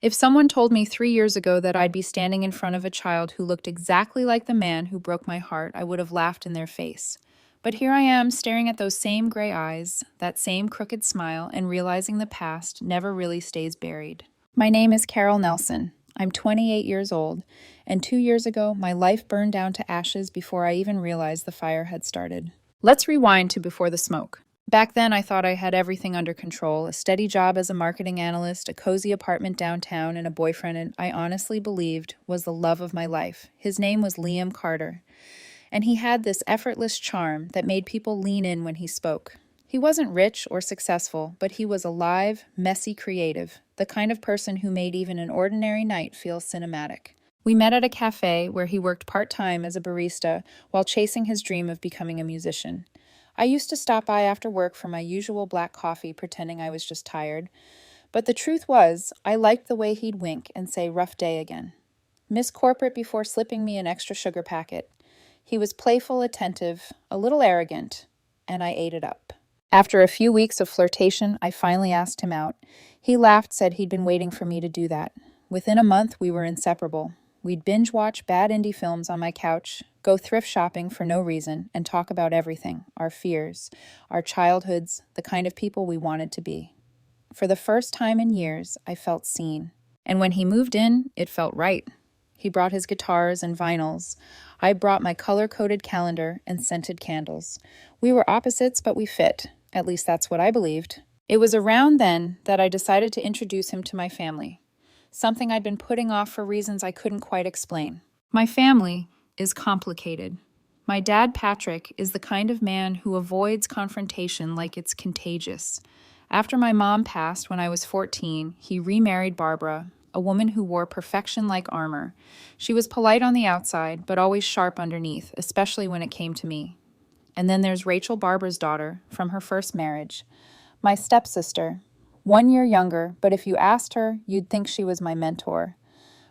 If someone told me 3 years ago that I'd be standing in front of a child who looked exactly like the man who broke my heart, I would have laughed in their face. But here I am, staring at those same gray eyes, that same crooked smile, and realizing the past never really stays buried. My name is Carol Nelson. I'm 28 years old, and 2 years ago, my life burned down to ashes before I even realized the fire had started. Let's rewind to before the smoke. Back then, I thought I had everything under control, a steady job as a marketing analyst, a cozy apartment downtown, and a boyfriend I honestly believed was the love of my life. His name was Liam Carter, and he had this effortless charm that made people lean in when he spoke. He wasn't rich or successful, but he was alive, messy, creative, the kind of person who made even an ordinary night feel cinematic. We met at a cafe where he worked part-time as a barista while chasing his dream of becoming a musician. I used to stop by after work for my usual black coffee, pretending I was just tired. But the truth was, I liked the way he'd wink and say, "Rough day again." Miss Corporate before slipping me an extra sugar packet. He was playful, attentive, a little arrogant, and I ate it up. After a few weeks of flirtation, I finally asked him out. He laughed, said he'd been waiting for me to do that. Within a month, we were inseparable. We'd binge watch bad indie films on my couch, go thrift shopping for no reason, and talk about everything, our fears, our childhoods, the kind of people we wanted to be. For the first time in years, I felt seen. And when he moved in, it felt right. He brought his guitars and vinyls. I brought my color-coded calendar and scented candles. We were opposites, but we fit. At least that's what I believed. It was around then that I decided to introduce him to my family, something I'd been putting off for reasons I couldn't quite explain. My family is complicated. My dad, Patrick, is the kind of man who avoids confrontation like it's contagious. After my mom passed when I was 14, he remarried Barbara, a woman who wore perfection like armor. She was polite on the outside, but always sharp underneath, especially when it came to me. And then there's Rachel, Barbara's daughter, from her first marriage. My stepsister, 1 year younger, but if you asked her, you'd think she was my mentor.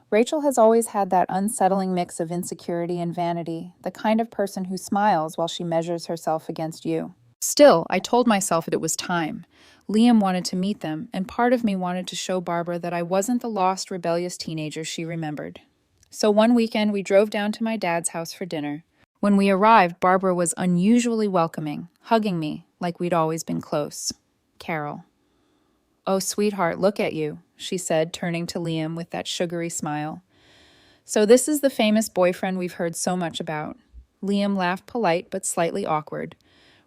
Rachel has always had that unsettling mix of insecurity and vanity, the kind of person who smiles while she measures herself against you. Still, I told myself it was time. Liam wanted to meet them, and part of me wanted to show Barbara that I wasn't the lost, rebellious teenager she remembered. So one weekend, we drove down to my dad's house for dinner. When we arrived, Barbara was unusually welcoming, hugging me like we'd always been close. Carol. "Oh, sweetheart, look at you," she said, turning to Liam with that sugary smile. "So this is the famous boyfriend we've heard so much about." Liam laughed, polite but slightly awkward.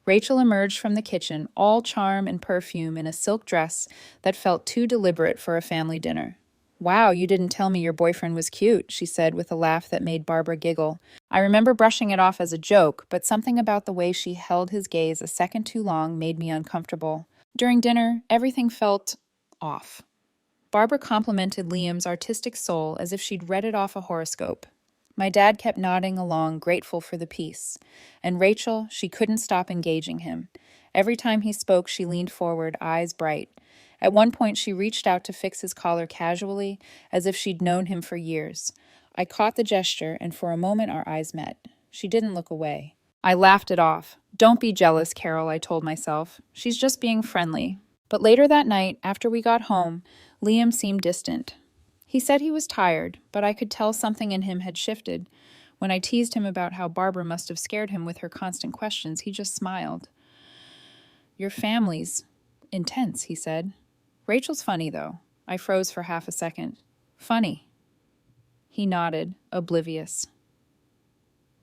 Rachel emerged from the kitchen, all charm and perfume, in a silk dress that felt too deliberate for a family dinner. "Wow, you didn't tell me your boyfriend was cute," she said with a laugh that made Barbara giggle. I remember brushing it off as a joke, but something about the way she held his gaze a second too long made me uncomfortable. During dinner, everything felt off. Barbara complimented Liam's artistic soul as if she'd read it off a horoscope. My dad kept nodding along, grateful for the peace. And Rachel, she couldn't stop engaging him. Every time he spoke, she leaned forward, eyes bright. At one point, she reached out to fix his collar casually, as if she'd known him for years. I caught the gesture, and for a moment our eyes met. She didn't look away. I laughed it off. "Don't be jealous, Carol," I told myself. "She's just being friendly." But later that night, after we got home, Liam seemed distant. He said he was tired, but I could tell something in him had shifted. When I teased him about how Barbara must have scared him with her constant questions, he just smiled. "Your family's intense," he said. "Rachel's funny, though." I froze for half a second. "Funny?" He nodded, oblivious.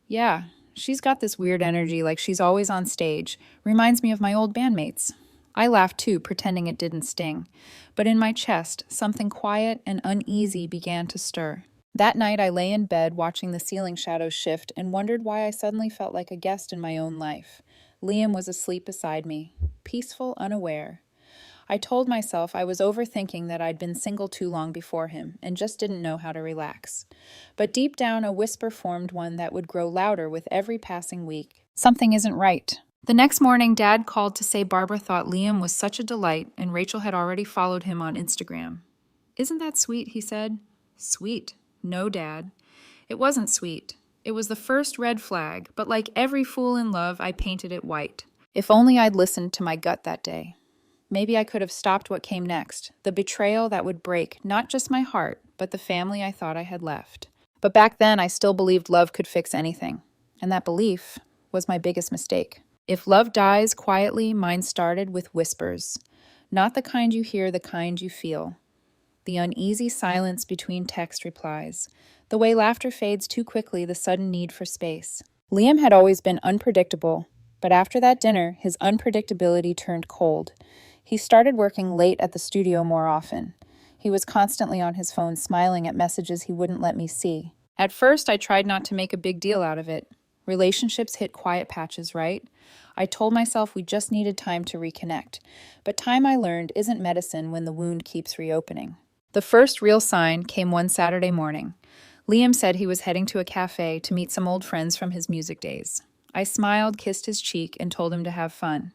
"Yeah, she's got this weird energy like she's always on stage. Reminds me of my old bandmates." I laughed too, pretending it didn't sting. But in my chest, something quiet and uneasy began to stir. That night I lay in bed watching the ceiling shadows shift and wondered why I suddenly felt like a guest in my own life. Liam was asleep beside me, peaceful, unaware. I told myself I was overthinking that I'd been single too long before him and just didn't know how to relax. But deep down a whisper formed one that would grow louder with every passing week. Something isn't right. The next morning, Dad called to say Barbara thought Liam was such a delight and Rachel had already followed him on Instagram. "Isn't that sweet?" he said. "Sweet? No, Dad. It wasn't sweet. It was the first red flag, but like every fool in love, I painted it white. If only I'd listened to my gut that day." Maybe I could have stopped what came next, the betrayal that would break not just my heart, but the family I thought I had left. But back then, I still believed love could fix anything. And that belief was my biggest mistake. If love dies quietly, mine started with whispers. Not the kind you hear, the kind you feel. The uneasy silence between text replies. The way laughter fades too quickly, the sudden need for space. Liam had always been unpredictable, but after that dinner, his unpredictability turned cold. He started working late at the studio more often. He was constantly on his phone, smiling at messages he wouldn't let me see. At first, I tried not to make a big deal out of it. Relationships hit quiet patches, right? I told myself we just needed time to reconnect. But time, I learned, isn't medicine when the wound keeps reopening. The first real sign came one Saturday morning. Liam said he was heading to a cafe to meet some old friends from his music days. I smiled, kissed his cheek, and told him to have fun.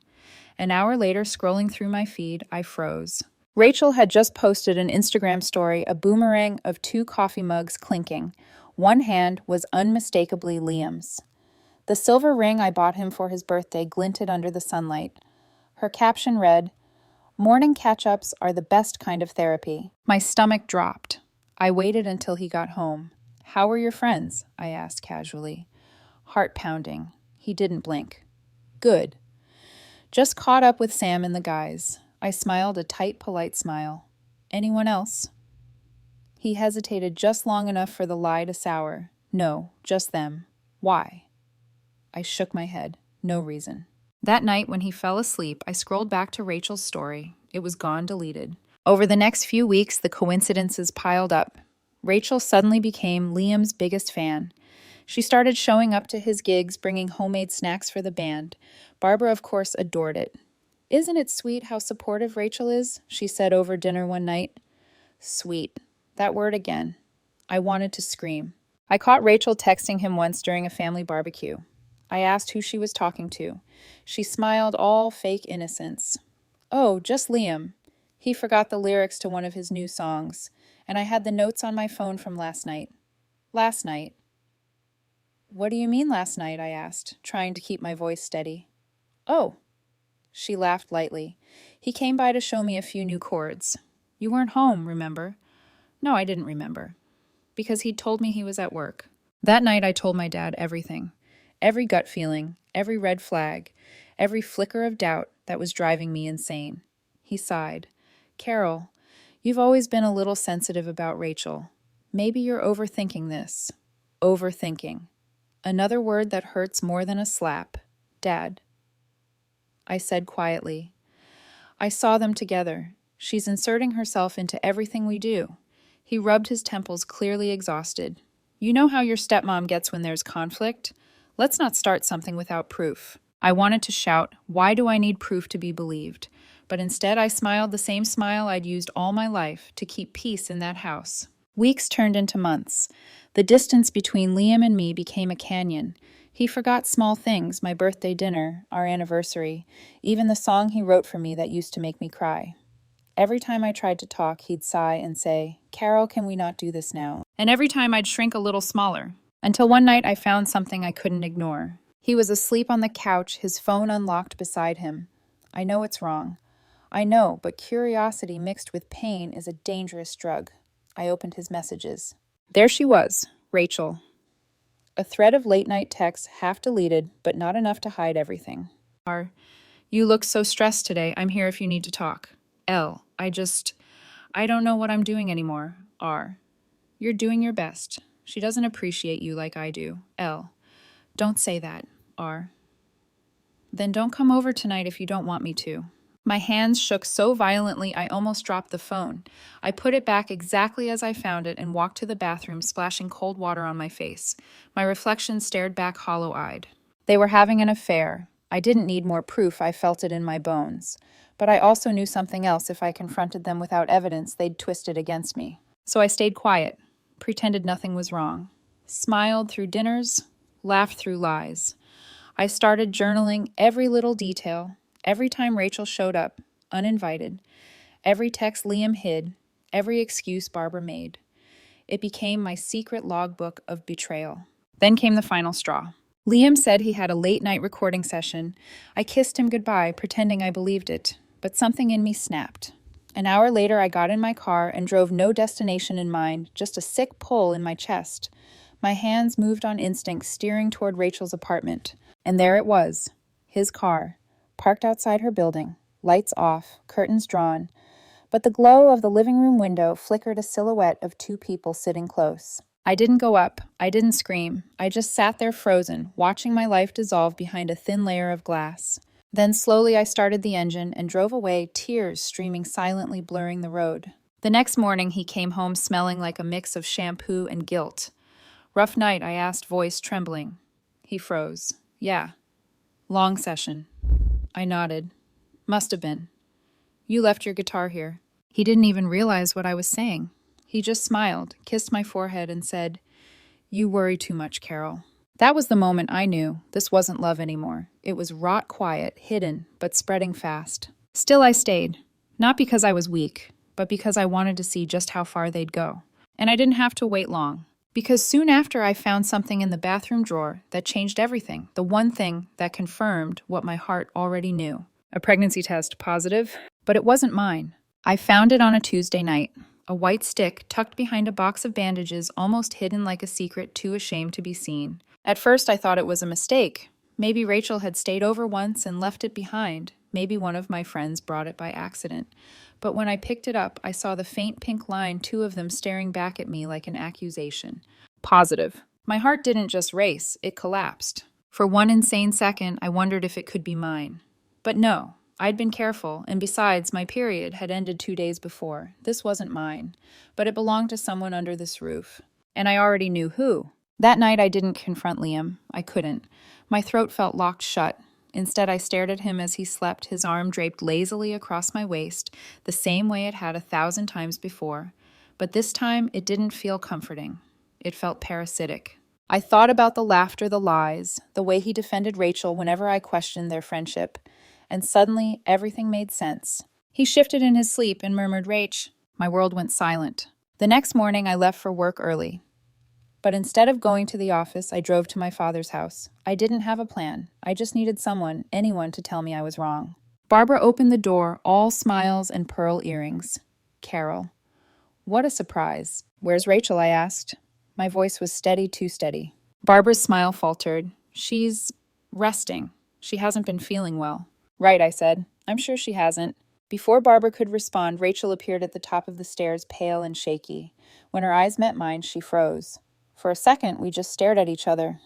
An hour later, scrolling through my feed, I froze. Rachel had just posted an Instagram story, a boomerang of 2 coffee mugs clinking. One hand was unmistakably Liam's. The silver ring I bought him for his birthday glinted under the sunlight. Her caption read, "Morning catch-ups are the best kind of therapy." My stomach dropped. I waited until he got home. "How were your friends?" I asked casually. Heart pounding. He didn't blink. "Good. Just caught up with Sam and the guys." I smiled a tight, polite smile. "Anyone else?" He hesitated just long enough for the lie to sour. "No, just them." "Why?" I shook my head. "No reason." That night, when he fell asleep, I scrolled back to Rachel's story. It was gone, deleted. Over the next few weeks, the coincidences piled up. Rachel suddenly became Liam's biggest fan. She started showing up to his gigs, bringing homemade snacks for the band. Barbara, of course, adored it. "Isn't it sweet how supportive Rachel is?" she said over dinner one night. Sweet. That word again. I wanted to scream. I caught Rachel texting him once during a family barbecue. I asked who she was talking to. She smiled, all fake innocence. "Oh, just Liam. He forgot the lyrics to one of his new songs, and I had the notes on my phone from last night." "Last night?" "What do you mean last night?" I asked, trying to keep my voice steady. "Oh." She laughed lightly. "He came by to show me a few new chords. You weren't home, remember?" No, I didn't remember. Because he'd told me he was at work. That night I told my dad everything. Every gut feeling, every red flag, every flicker of doubt that was driving me insane. He sighed. "Carol, you've always been a little sensitive about Rachel. Maybe you're overthinking this." Overthinking. Another word that hurts more than a slap. Dad. I said quietly. "I saw them together. She's inserting herself into everything we do." He rubbed his temples, clearly exhausted. "You know how your stepmom gets when there's conflict? Let's not start something without proof." I wanted to shout, "Why do I need proof to be believed?" But instead I smiled the same smile I'd used all my life to keep peace in that house. Weeks turned into months. The distance between Liam and me became a canyon. He forgot small things, my birthday dinner, our anniversary, even the song he wrote for me that used to make me cry. Every time I tried to talk, he'd sigh and say, "Carol, can we not do this now?" And every time I'd shrink a little smaller, until one night I found something I couldn't ignore. He was asleep on the couch, his phone unlocked beside him. I know it's wrong. I know, but curiosity mixed with pain is a dangerous drug. I opened his messages. There she was, Rachel. A thread of late-night texts, half deleted, but not enough to hide everything. R. You look so stressed today. I'm here if you need to talk. L. I don't know what I'm doing anymore. R. You're doing your best. She doesn't appreciate you like I do. L. Don't say that. R. Then don't come over tonight if you don't want me to. My hands shook so violently I almost dropped the phone. I put it back exactly as I found it and walked to the bathroom, splashing cold water on my face. My reflection stared back hollow-eyed. They were having an affair. I didn't need more proof, I felt it in my bones. But I also knew something else. If I confronted them without evidence, they'd twist it against me. So I stayed quiet, pretended nothing was wrong. Smiled through dinners, laughed through lies. I started journaling every little detail, every time Rachel showed up, uninvited, every text Liam hid, every excuse Barbara made. It became my secret logbook of betrayal. Then came the final straw. Liam said he had a late-night recording session. I kissed him goodbye, pretending I believed it. but something in me snapped. An hour later, I got in my car and drove no destination in mind, just a sick pull in my chest. My hands moved on instinct, steering toward Rachel's apartment. And there it was, his car, parked outside her building, lights off, curtains drawn. But the glow of the living room window flickered a silhouette of two people sitting close. I didn't go up. I didn't scream. I just sat there frozen, watching my life dissolve behind a thin layer of glass. Then slowly I started the engine and drove away, tears streaming silently, blurring the road. The next morning he came home smelling like a mix of shampoo and guilt. "Rough night," I asked, voice trembling. He froze. "Yeah. Long session." I nodded. "Must have been. You left your guitar here." He didn't even realize what I was saying. He just smiled, kissed my forehead, and said, "You worry too much, Carol." That was the moment I knew this wasn't love anymore. It was wrought quiet, hidden, but spreading fast. Still I stayed, not because I was weak, but because I wanted to see just how far they'd go. And I didn't have to wait long, because soon after I found something in the bathroom drawer that changed everything, the one thing that confirmed what my heart already knew. A pregnancy test, positive, but it wasn't mine. I found it on a Tuesday night. A white stick tucked behind a box of bandages, almost hidden like a secret too ashamed to be seen. At first I thought it was a mistake. Maybe Rachel had stayed over once and left it behind. Maybe one of my friends brought it by accident. But when I picked it up, I saw the faint pink line, two of them staring back at me like an accusation. Positive. My heart didn't just race, it collapsed. For one insane second, I wondered if it could be mine. But no, I'd been careful, and besides, my period had ended 2 days before. This wasn't mine, but it belonged to someone under this roof. And I already knew who. That night I didn't confront Liam. I couldn't. My throat felt locked shut. Instead, I stared at him as he slept, his arm draped lazily across my waist, the same way it had 1,000 times before. But this time, it didn't feel comforting. It felt parasitic. I thought about the laughter, the lies, the way he defended Rachel whenever I questioned their friendship. And suddenly, everything made sense. He shifted in his sleep and murmured, "Rach." My world went silent. The next morning, I left for work early. But instead of going to the office, I drove to my father's house. I didn't have a plan. I just needed someone, anyone, to tell me I was wrong. Barbara opened the door, all smiles and pearl earrings. Carol. What a surprise. "Where's Rachel?" I asked. My voice was steady, too steady. Barbara's smile faltered. "She's resting. She hasn't been feeling well." "Right," I said. "I'm sure she hasn't." Before Barbara could respond, Rachel appeared at the top of the stairs, pale and shaky. When her eyes met mine, she froze. For a second, we just stared at each other.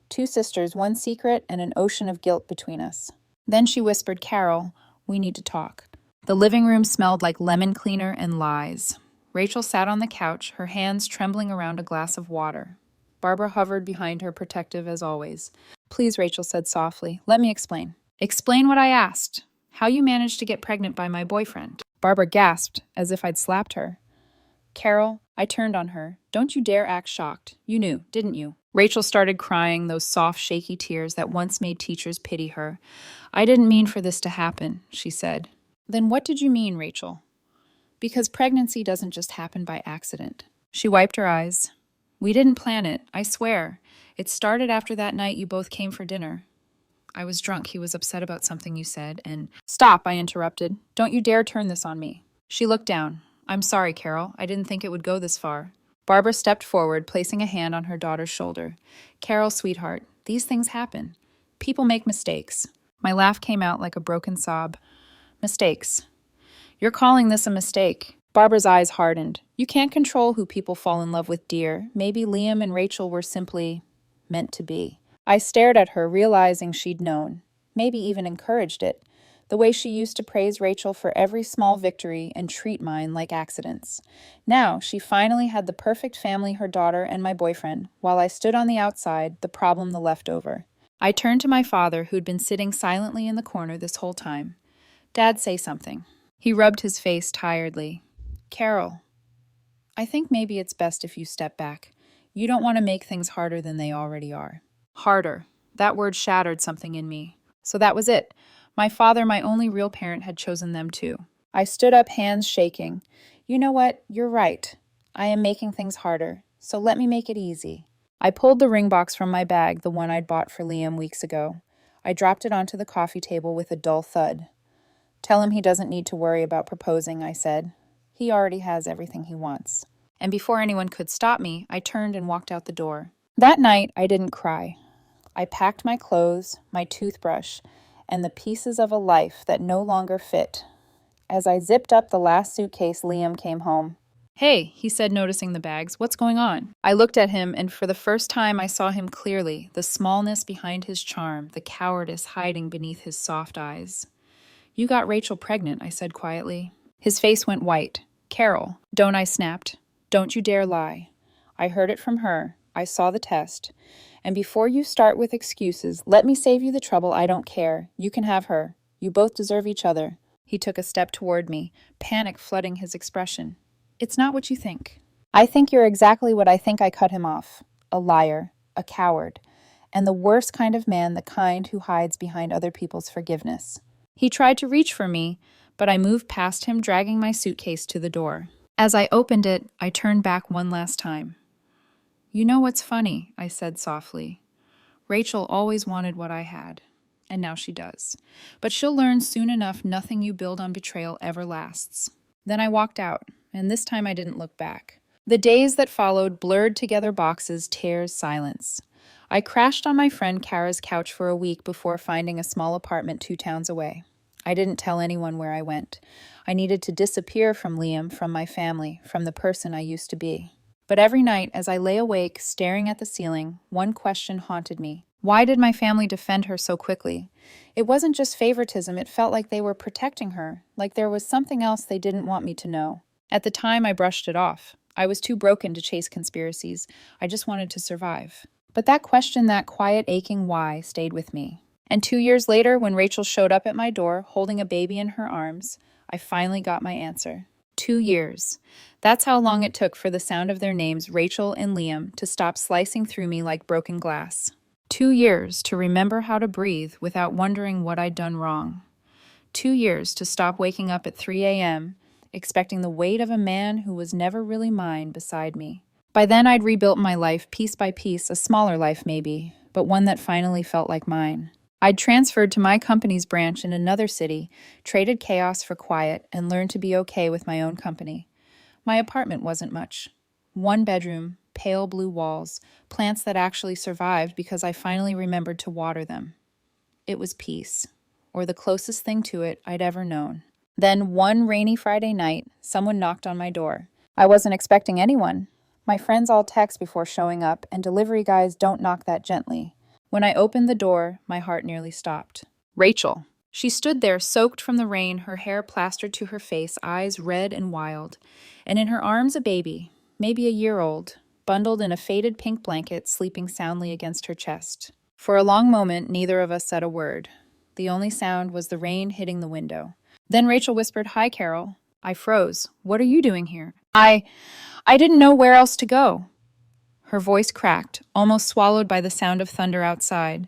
Two sisters, one secret and an ocean of guilt between us. Then she whispered, "Carol, we need to talk." The living room smelled like lemon cleaner and lies. Rachel sat on the couch, her hands trembling around a glass of water. Barbara hovered behind her, protective as always. "Please," Rachel said softly, "let me explain." "Explain what I asked. How you managed to get pregnant by my boyfriend." Barbara gasped, as if I'd slapped her. "Carol," I turned on her. "Don't you dare act shocked. You knew, didn't you?" Rachel started crying, those soft, shaky tears that once made teachers pity her. "I didn't mean for this to happen," she said. "Then what did you mean, Rachel?" "Because pregnancy doesn't just happen by accident." She wiped her eyes. "We didn't plan it, I swear. It started after that night you both came for dinner. I was drunk. He was upset about something you said, and—" "Stop," I interrupted. "Don't you dare turn this on me." She looked down. "I'm sorry, Carol. I didn't think it would go this far." Barbara stepped forward, placing a hand on her daughter's shoulder. "Carol, sweetheart, these things happen. People make mistakes." My laugh came out like a broken sob. "Mistakes. You're calling this a mistake." Barbara's eyes hardened. "You can't control who people fall in love with, dear. Maybe Liam and Rachel were simply meant to be." I stared at her, realizing she'd known. Maybe even encouraged it. The way she used to praise Rachel for every small victory and treat mine like accidents. Now, she finally had the perfect family, her daughter and my boyfriend, while I stood on the outside, the problem the leftover. I turned to my father, who'd been sitting silently in the corner this whole time. "Dad, say something." He rubbed his face tiredly. "Carol, I think maybe it's best if you step back. You don't want to make things harder than they already are." Harder. That word shattered something in me. So that was it. My father, my only real parent, had chosen them too. I stood up, hands shaking. "You know what? You're right. I am making things harder. So let me make it easy." I pulled the ring box from my bag, the one I'd bought for Liam weeks ago. I dropped it onto the coffee table with a dull thud. Tell him he doesn't need to worry about proposing, I said. He already has everything he wants. And before anyone could stop me, I turned and walked out the door. That night, I didn't cry. I packed my clothes, my toothbrush, and the pieces of a life that no longer fit. As I zipped up the last suitcase, Liam came home. Hey, he said, noticing the bags. What's going on? I looked at him, and for the first time I saw him clearly, the smallness behind his charm, the cowardice hiding beneath his soft eyes. You got Rachel pregnant, I said quietly. His face went white. Carol, don't, I snapped. Don't you dare lie. I heard it from her. I saw the test. And before you start with excuses, let me save you the trouble. I don't care. You can have her. You both deserve each other. He took a step toward me, panic flooding his expression. It's not what you think. I think you're exactly what I think. I cut him off. A liar, a coward, and the worst kind of man, the kind who hides behind other people's forgiveness. He tried to reach for me, but I moved past him, dragging my suitcase to the door. As I opened it, I turned back one last time. You know what's funny, I said softly. Rachel always wanted what I had. And now she does. But she'll learn soon enough nothing you build on betrayal ever lasts. Then I walked out, and this time I didn't look back. The days that followed blurred together boxes, tears, silence. I crashed on my friend Kara's couch for a week before finding a small apartment 2 towns away. I didn't tell anyone where I went. I needed to disappear from Liam, from my family, from the person I used to be. But every night, as I lay awake, staring at the ceiling, one question haunted me. Why did my family defend her so quickly? It wasn't just favoritism, it felt like they were protecting her, like there was something else they didn't want me to know. At the time, I brushed it off. I was too broken to chase conspiracies. I just wanted to survive. But that question, that quiet, aching why, stayed with me. And 2 years later, when Rachel showed up at my door, holding a baby in her arms, I finally got my answer. 2 years. That's how long it took for the sound of their names, Rachel and Liam, to stop slicing through me like broken glass. 2 years to remember how to breathe without wondering what I'd done wrong. 2 years to stop waking up at 3 a.m., expecting the weight of a man who was never really mine beside me. By then, I'd rebuilt my life piece by piece, a smaller life maybe, but one that finally felt like mine. I'd transferred to my company's branch in another city, traded chaos for quiet, and learned to be okay with my own company. My apartment wasn't much. 1 bedroom, pale blue walls, plants that actually survived because I finally remembered to water them. It was peace, or the closest thing to it I'd ever known. Then one rainy Friday night, someone knocked on my door. I wasn't expecting anyone. My friends all text before showing up, and delivery guys don't knock that gently. When I opened the door, my heart nearly stopped. Rachel. She stood there, soaked from the rain, her hair plastered to her face, eyes red and wild, and in her arms a baby, maybe a year old, bundled in a faded pink blanket, sleeping soundly against her chest. For a long moment, neither of us said a word. The only sound was the rain hitting the window. Then Rachel whispered, "Hi, Carol." I froze. "What are you doing here?" I didn't know where else to go. Her voice cracked, almost swallowed by the sound of thunder outside.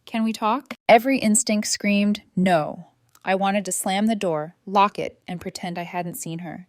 "Can we talk?" Every instinct screamed, no. I wanted to slam the door, lock it, and pretend I hadn't seen her.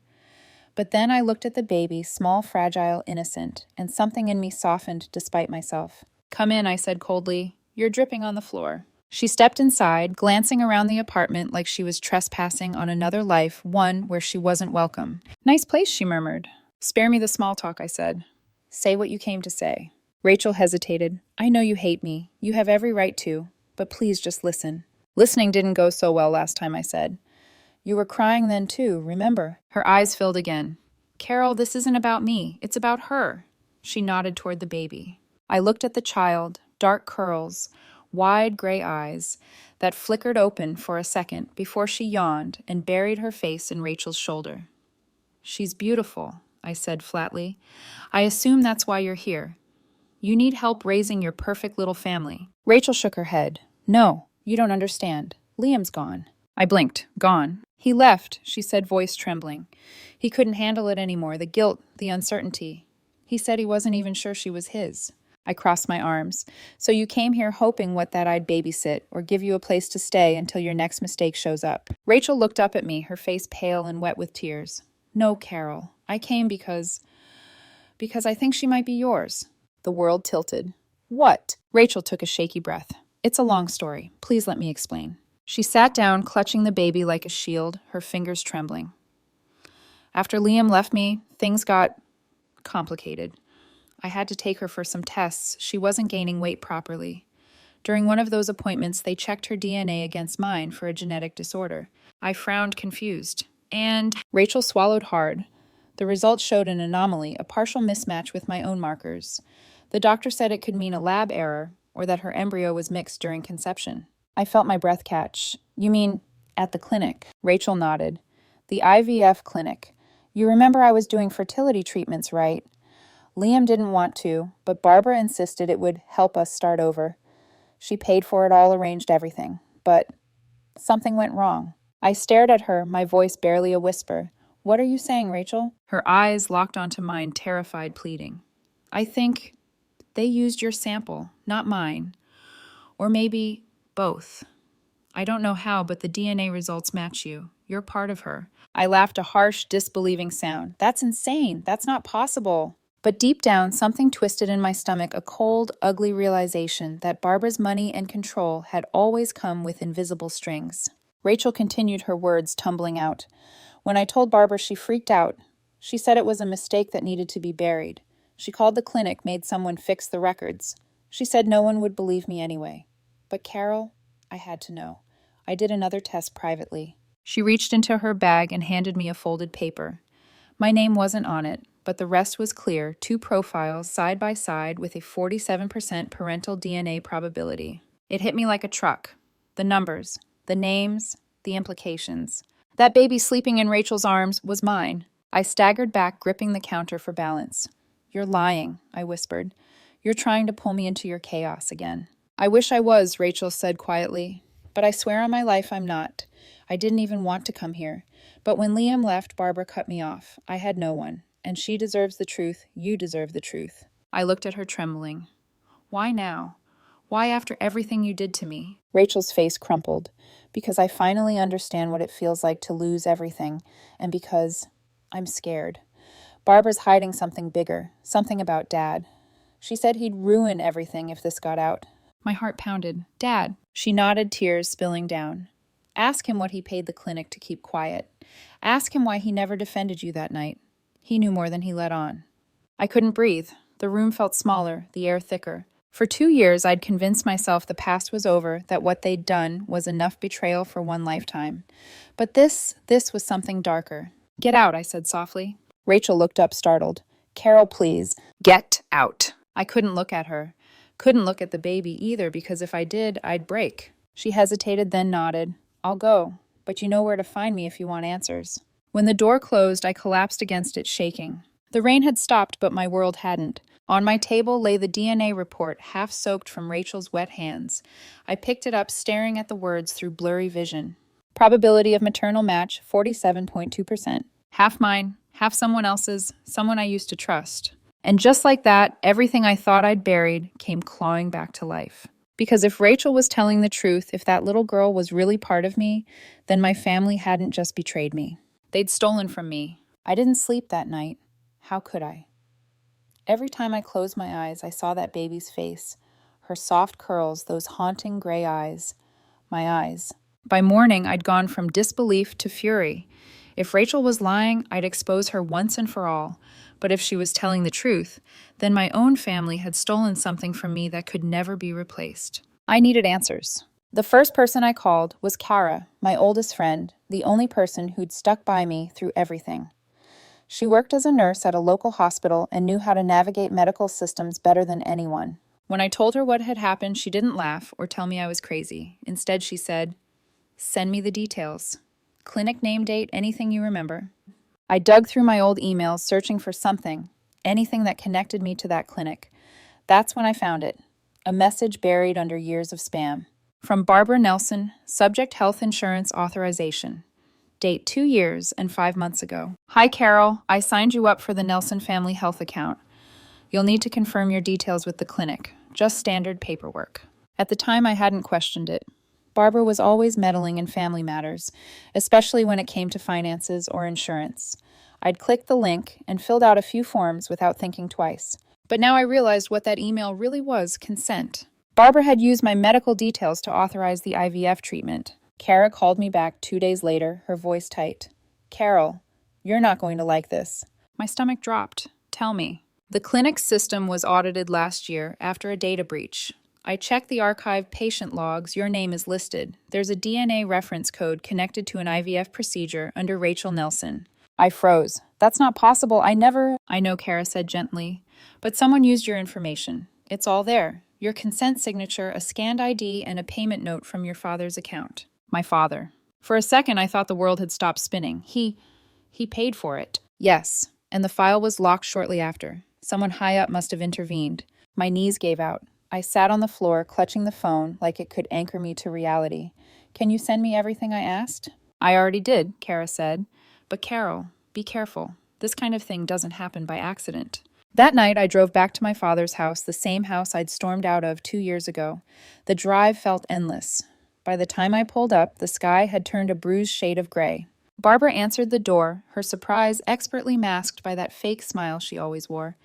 But then I looked at the baby, small, fragile, innocent, and something in me softened despite myself. "Come in," I said coldly. "You're dripping on the floor." She stepped inside, glancing around the apartment like she was trespassing on another life, one where she wasn't welcome. "Nice place," she murmured. "Spare me the small talk," I said. "Say what you came to say." Rachel hesitated. "I know you hate me. You have every right to. But please just listen." "Listening didn't go so well last time," I said. "You were crying then too, remember?" Her eyes filled again. "Carol, this isn't about me. It's about her." She nodded toward the baby. I looked at the child, dark curls, wide gray eyes, that flickered open for a second before she yawned and buried her face in Rachel's shoulder. "She's beautiful," I said flatly. "I assume that's why you're here. You need help raising your perfect little family." Rachel shook her head. "No, you don't understand. Liam's gone." I blinked. "Gone?" "He left," she said, voice trembling. "He couldn't handle it anymore, the guilt, the uncertainty. He said he wasn't even sure she was his." I crossed my arms. "So you came here hoping what that I'd babysit or give you a place to stay until your next mistake shows up." Rachel looked up at me, her face pale and wet with tears. "No, Carol. I came because I think she might be yours." The world tilted. "What?" Rachel took a shaky breath. "It's a long story. Please let me explain." She sat down, clutching the baby like a shield, her fingers trembling. After Liam left me, things got complicated. I had to take her for some tests. She wasn't gaining weight properly. During one of those appointments, they checked her DNA against mine for a genetic disorder. I frowned, confused. And Rachel swallowed hard. The results showed an anomaly, a partial mismatch with my own markers. The doctor said it could mean a lab error, or that her embryo was mixed during conception. I felt my breath catch. You mean at the clinic? Rachel nodded. The IVF clinic. You remember I was doing fertility treatments, right? Liam didn't want to, but Barbara insisted it would help us start over. She paid for it all, arranged everything. But something went wrong. I stared at her, my voice barely a whisper. What are you saying, Rachel? Her eyes locked onto mine, terrified, pleading. I think they used your sample, not mine. Or maybe both. I don't know how, but the DNA results match you. You're part of her. I laughed a harsh, disbelieving sound. That's insane. That's not possible. But deep down, something twisted in my stomach, a cold, ugly realization that Barbara's money and control had always come with invisible strings. Rachel continued, her words tumbling out. When I told Barbara, she freaked out. She said it was a mistake that needed to be buried. She called the clinic, made someone fix the records. She said no one would believe me anyway. But Carol, I had to know. I did another test privately. She reached into her bag and handed me a folded paper. My name wasn't on it, but the rest was clear, 2 profiles side by side with a 47% parental DNA probability. It hit me like a truck. The numbers, the names, the implications. That baby sleeping in Rachel's arms was mine. I staggered back, gripping the counter for balance. You're lying, I whispered. You're trying to pull me into your chaos again. I wish I was, Rachel said quietly. But I swear on my life I'm not. I didn't even want to come here. But when Liam left, Barbara cut me off. I had no one. And she deserves the truth. You deserve the truth. I looked at her, trembling. Why now? Why after everything you did to me? Rachel's face crumpled. Because I finally understand what it feels like to lose everything. And because I'm scared. Barbara's hiding something bigger. Something about Dad. She said he'd ruin everything if this got out. My heart pounded. Dad. She nodded, tears spilling down. Ask him what he paid the clinic to keep quiet. Ask him why he never defended you that night. He knew more than he let on. I couldn't breathe. The room felt smaller, the air thicker. For 2 years, I'd convinced myself the past was over, that what they'd done was enough betrayal for one lifetime. But this was something darker. Get out, I said softly. Rachel looked up, startled. Carol, please. Get out. I couldn't look at her. Couldn't look at the baby either, because if I did, I'd break. She hesitated, then nodded. I'll go, but you know where to find me if you want answers. When the door closed, I collapsed against it, shaking. The rain had stopped, but my world hadn't. On my table lay the DNA report, half soaked from Rachel's wet hands. I picked it up, staring at the words through blurry vision. Probability of maternal match, 47.2%. Half mine, half someone else's, someone I used to trust. And just like that, everything I thought I'd buried came clawing back to life. Because if Rachel was telling the truth, if that little girl was really part of me, then my family hadn't just betrayed me. They'd stolen from me. I didn't sleep that night. How could I? Every time I closed my eyes, I saw that baby's face, her soft curls, those haunting gray eyes. My eyes. By morning, I'd gone from disbelief to fury. If Rachel was lying, I'd expose her once and for all. But if she was telling the truth, then my own family had stolen something from me that could never be replaced. I needed answers. The first person I called was Kara, my oldest friend, the only person who'd stuck by me through everything. She worked as a nurse at a local hospital and knew how to navigate medical systems better than anyone. When I told her what had happened, she didn't laugh or tell me I was crazy. Instead, she said, "Send me the details. Clinic name, date, anything you remember." I dug through my old emails, searching for something, anything that connected me to that clinic. That's when I found it, a message buried under years of spam. From Barbara Nelson, subject health insurance authorization. Date 2 years and 5 months ago. Hi, Carol. I signed you up for the Nelson Family Health account. You'll need to confirm your details with the clinic. Just standard paperwork. At the time, I hadn't questioned it. Barbara was always meddling in family matters, especially when it came to finances or insurance. I'd clicked the link and filled out a few forms without thinking twice. But now I realized what that email really was: consent. Barbara had used my medical details to authorize the IVF treatment. Kara called me back 2 days later, her voice tight. Carol, you're not going to like this. My stomach dropped. Tell me. The clinic's system was audited last year after a data breach. I checked the archived patient logs. Your name is listed. There's a DNA reference code connected to an IVF procedure under Rachel Nelson. I froze. That's not possible. I know, Kara said gently. But someone used your information. It's all there. Your consent signature, a scanned ID, and a payment note from your father's account. My father. For a second, I thought the world had stopped spinning. He paid for it. Yes, and the file was locked shortly after. Someone high up must have intervened. My knees gave out. I sat on the floor, clutching the phone like it could anchor me to reality. Can you send me everything I asked? I already did, Kara said. But Carol, be careful. This kind of thing doesn't happen by accident. That night, I drove back to my father's house, the same house I'd stormed out of 2 years ago. The drive felt endless. By the time I pulled up, the sky had turned a bruised shade of gray. Barbara answered the door, her surprise expertly masked by that fake smile she always wore.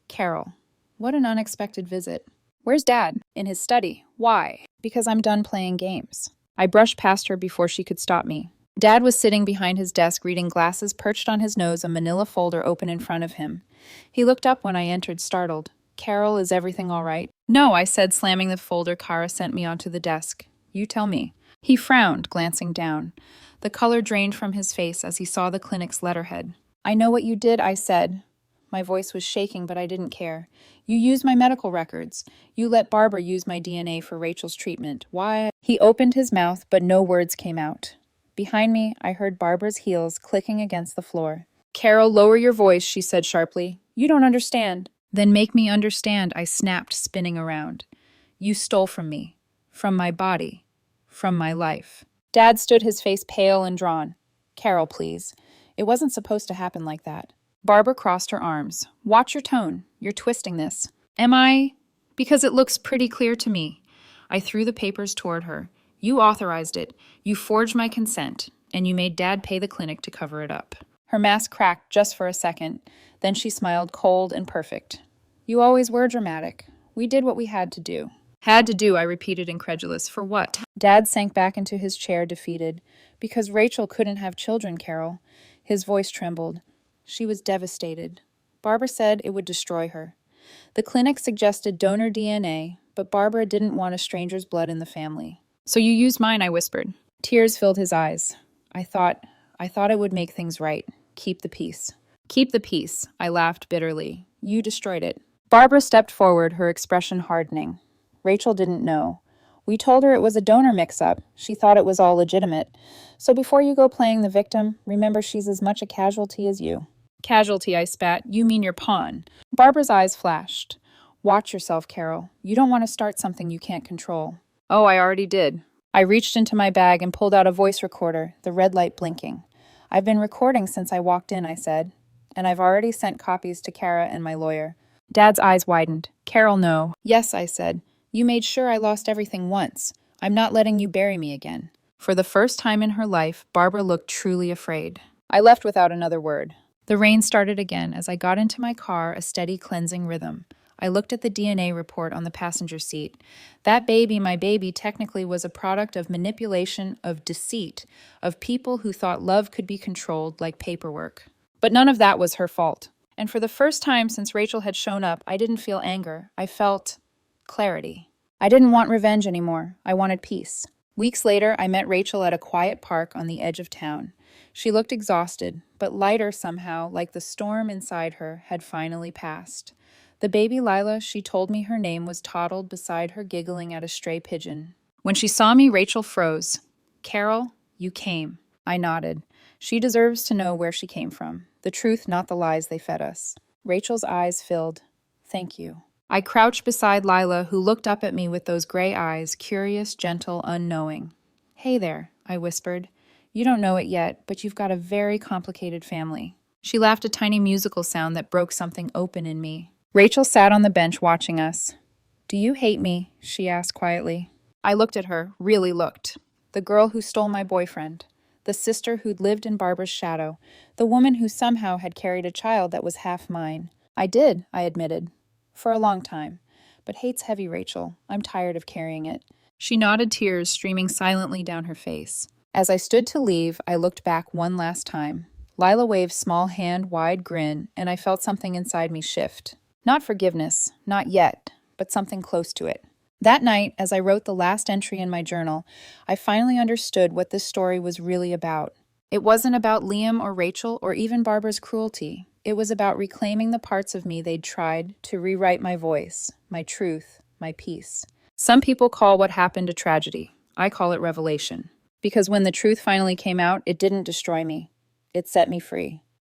Carol, what an unexpected visit. Where's Dad? In his study. Why? Because I'm done playing games. I brushed past her before she could stop me. Dad was sitting behind his desk reading glasses perched on his nose, a manila folder open in front of him. He looked up when I entered, startled. Carol, is everything all right? No, I said, slamming the folder Kara sent me onto the desk. You tell me. He frowned, glancing down. The color drained from his face as he saw the clinic's letterhead. I know what you did, I said. My voice was shaking, but I didn't care. You used my medical records. You let Barbara use my DNA for Rachel's treatment. Why? He opened his mouth, but no words came out. Behind me, I heard Barbara's heels clicking against the floor. Carol, lower your voice, she said sharply. You don't understand. Then make me understand, I snapped, spinning around. You stole from me. From my body. From my life. Dad stood, his face pale and drawn. Carol, please. It wasn't supposed to happen like that. Barbara crossed her arms. Watch your tone. You're twisting this. Am I? Because it looks pretty clear to me. I threw the papers toward her. You authorized it. You forged my consent. And you made Dad pay the clinic to cover it up. Her mask cracked just for a second. Then she smiled, cold and perfect. You always were dramatic. We did what we had to do. Had to do, I repeated, incredulous. For what? Dad sank back into his chair, defeated. Because Rachel couldn't have children, Carol. His voice trembled. She was devastated. Barbara said it would destroy her. The clinic suggested donor DNA, but Barbara didn't want a stranger's blood in the family. So you used mine, I whispered. Tears filled his eyes. I thought it would make things right. Keep the peace. Keep the peace, I laughed bitterly. You destroyed it. Barbara stepped forward, her expression hardening. Rachel didn't know. We told her it was a donor mix-up. She thought it was all legitimate. So before you go playing the victim, remember she's as much a casualty as you. Casualty, I spat. You mean your pawn. Barbara's eyes flashed. Watch yourself, Carol. You don't want to start something you can't control. Oh, I already did. I reached into my bag and pulled out a voice recorder, the red light blinking. I've been recording since I walked in, I said. And I've already sent copies to Kara and my lawyer. Dad's eyes widened. Carol, no. Yes, I said. You made sure I lost everything once. I'm not letting you bury me again. For the first time in her life, Barbara looked truly afraid. I left without another word. The rain started again as I got into my car, a steady cleansing rhythm. I looked at the DNA report on the passenger seat. That baby, my baby, technically was a product of manipulation, of deceit, of people who thought love could be controlled like paperwork. But none of that was her fault. And for the first time since Rachel had shown up, I didn't feel anger. I felt clarity. I didn't want revenge anymore. I wanted peace. Weeks later, I met Rachel at a quiet park on the edge of town. She looked exhausted, but lighter somehow, like the storm inside her had finally passed. The baby Lila, she told me her name, was toddled beside her, giggling at a stray pigeon. When she saw me, Rachel froze. Carol, you came. I nodded. She deserves to know where she came from. The truth, not the lies they fed us. Rachel's eyes filled. Thank you. I crouched beside Lila, who looked up at me with those gray eyes, curious, gentle, unknowing. Hey there, I whispered. You don't know it yet, but you've got a very complicated family. She laughed, a tiny musical sound that broke something open in me. Rachel sat on the bench watching us. Do you hate me? She asked quietly. I looked at her, really looked. The girl who stole my boyfriend. The sister who'd lived in Barbara's shadow. The woman who somehow had carried a child that was half mine. I did, I admitted. For a long time. But hate's heavy, Rachel. I'm tired of carrying it. She nodded, tears streaming silently down her face. As I stood to leave, I looked back one last time. Lila waved small hand, wide grin, and I felt something inside me shift. Not forgiveness, not yet, but something close to it. That night, as I wrote the last entry in my journal, I finally understood what this story was really about. It wasn't about Liam or Rachel or even Barbara's cruelty. It was about reclaiming the parts of me they'd tried to rewrite my voice, my truth, my peace. Some people call what happened a tragedy. I call it revelation. Because when the truth finally came out, it didn't destroy me. It set me free.